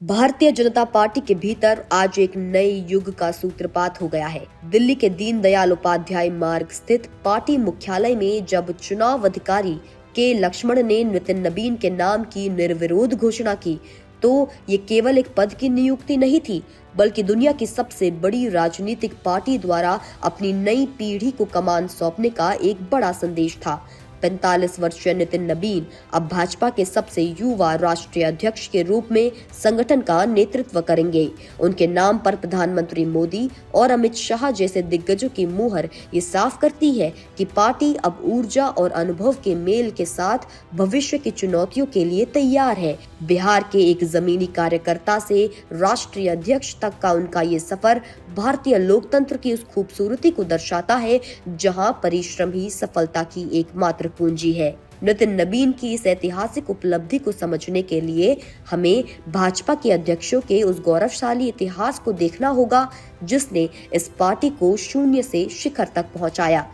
Bharatiya Janata party के भीतर आज एक नए युग का सूत्रपात हो गया है। दिल्ली के दीनदयाल उपाध्याय मार्ग स्थित पार्टी मुख्यालय में जब चुनाव अधिकारी के लक्ष्मण ने नितिन नबीन के नाम की निर्विरोध घोषणा की, तो ये केवल एक पद की नियुक्ति नहीं थी, बल्कि दुनिया की सबसे बड़ी राजनीतिक पार्टी द्वारा अपनी नई पीढ़ी को कमान सौंपने का एक बड़ा संदेश था। 45 वर्षीय नितिन नबीन अब भाजपा के सबसे युवा राष्ट्रीय अध्यक्ष के रूप में संगठन का नेतृत्व करेंगे। उनके नाम पर प्रधानमंत्री मोदी और अमित शाह जैसे दिग्गजों की मुहर ये साफ करती है कि पार्टी अब ऊर्जा और अनुभव के मेल के साथ भविष्य की चुनौतियों के लिए तैयार है। बिहार के एक जमीनी कार्यकर्ता से राष्ट्रीय अध्यक्ष तक का उनका ये सफर भारतीय लोकतंत्र की उस खूबसूरती को दर्शाता है जहां परिश्रम ही सफलता की एकमात्र पूंजी है। नितिन नबीन की इस ऐतिहासिक उपलब्धि को समझने के लिए हमें भाजपा के अध्यक्षों के उस गौरवशाली इतिहास को देखना होगा जिसने इस पार्टी को शून्य से शिखर तक पहुंचाया।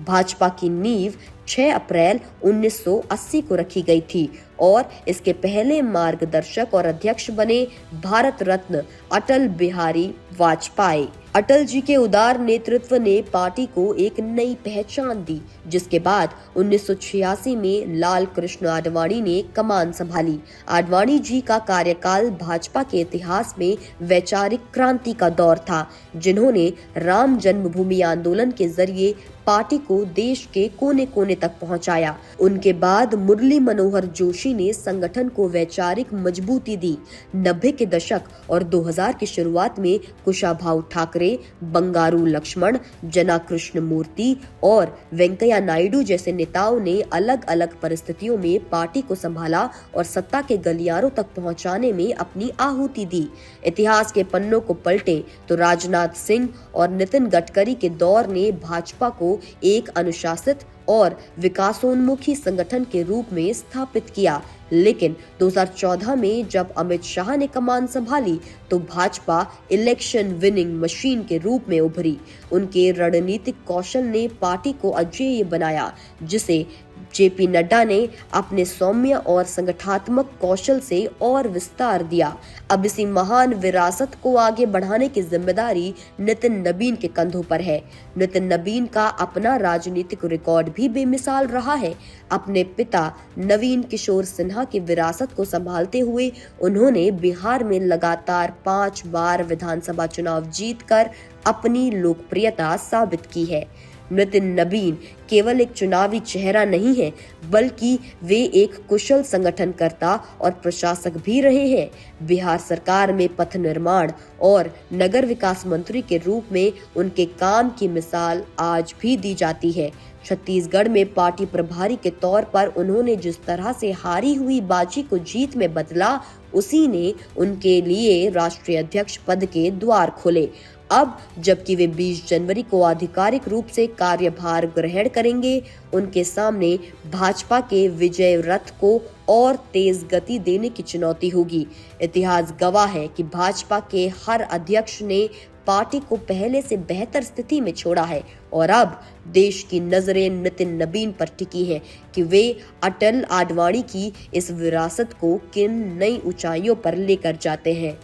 भाजपा की नींव 6 अप्रैल 1980 को रखी गई थी और इसके पहले मार्गदर्शक और अध्यक्ष बने भारत रत्न अटल बिहारी वाजपेयी। अटल जी के उदार नेतृत्व ने पार्टी को एक नई पहचान दी, जिसके बाद 1986 में लाल कृष्ण आडवाणी ने कमान संभाली। आडवाणी जी का कार्यकाल भाजपा के इतिहास में वैचारिक क्रांति का दौर था, जिन्होंने राम जन्मभूमि आंदोलन के जरिए पार्टी को देश के कोने कोने तक पहुंचाया। उनके बाद मुरली मनोहर जोशी ने संगठन को वैचारिक मजबूती दी। 90 के दशक और 2000 की शुरुआत में कुशाभाऊ ठाकरे, बंगारू लक्ष्मण, जना कृष्ण मूर्ति और वेंकैया नायडू जैसे नेताओं ने अलग अलग परिस्थितियों में पार्टी को संभाला और सत्ता के गलियारों तक पहुंचाने में अपनी आहुति दी। इतिहास के पन्नों को पलटे तो राजनाथ सिंह और नितिन गडकरी के दौर ने भाजपा को एक अनुशासित और विकासोन्मुखी संगठन के रूप में स्थापित किया। लेकिन 2014 में जब अमित शाह ने कमान संभाली तो भाजपा इलेक्शन विनिंग मशीन के रूप में उभरी। उनके रणनीतिक कौशल ने पार्टी को अजेय बनाया, जिसे जेपी नड्डा ने अपने सौम्य और संगठनात्मक कौशल से और विस्तार दिया। अब इसी महान विरासत को आगे बढ़ाने की जिम्मेदारी नितिन नबीन के कंधों पर है। नितिन नबीन का अपना राजनीतिक रिकॉर्ड भी बेमिसाल रहा है। अपने पिता नवीन किशोर सिन्हा की विरासत को संभालते हुए उन्होंने बिहार में लगातार 5 बार विधानसभा चुनाव जीतकर अपनी लोकप्रियता साबित की है। नितिन नबीन केवल एक चुनावी चेहरा नहीं है, बल्कि वे एक कुशल संगठनकर्ता और प्रशासक भी रहे हैं। बिहार सरकार में पथ निर्माण और नगर विकास मंत्री के रूप में उनके काम की मिसाल आज भी दी जाती है। छत्तीसगढ़ में पार्टी प्रभारी के तौर पर उन्होंने जिस तरह से हारी हुई बाजी को जीत में बदला, उसी ने उनके लिए राष्ट्रीय अध्यक्ष पद के द्वार खोले। अब जबकि वे 20 जनवरी को आधिकारिक रूप से कार्यभार ग्रहण करेंगे, उनके सामने भाजपा के विजय रथ को और तेज गति देने की चुनौती होगी। इतिहास गवाह है कि भाजपा के हर अध्यक्ष ने पार्टी को पहले से बेहतर स्थिति में छोड़ा है और अब देश की नजरें नितिन नबीन पर टिकी हैं कि वे अटल आडवाणी की इस विरासत को किन नई ऊंचाइयों पर लेकर जाते हैं।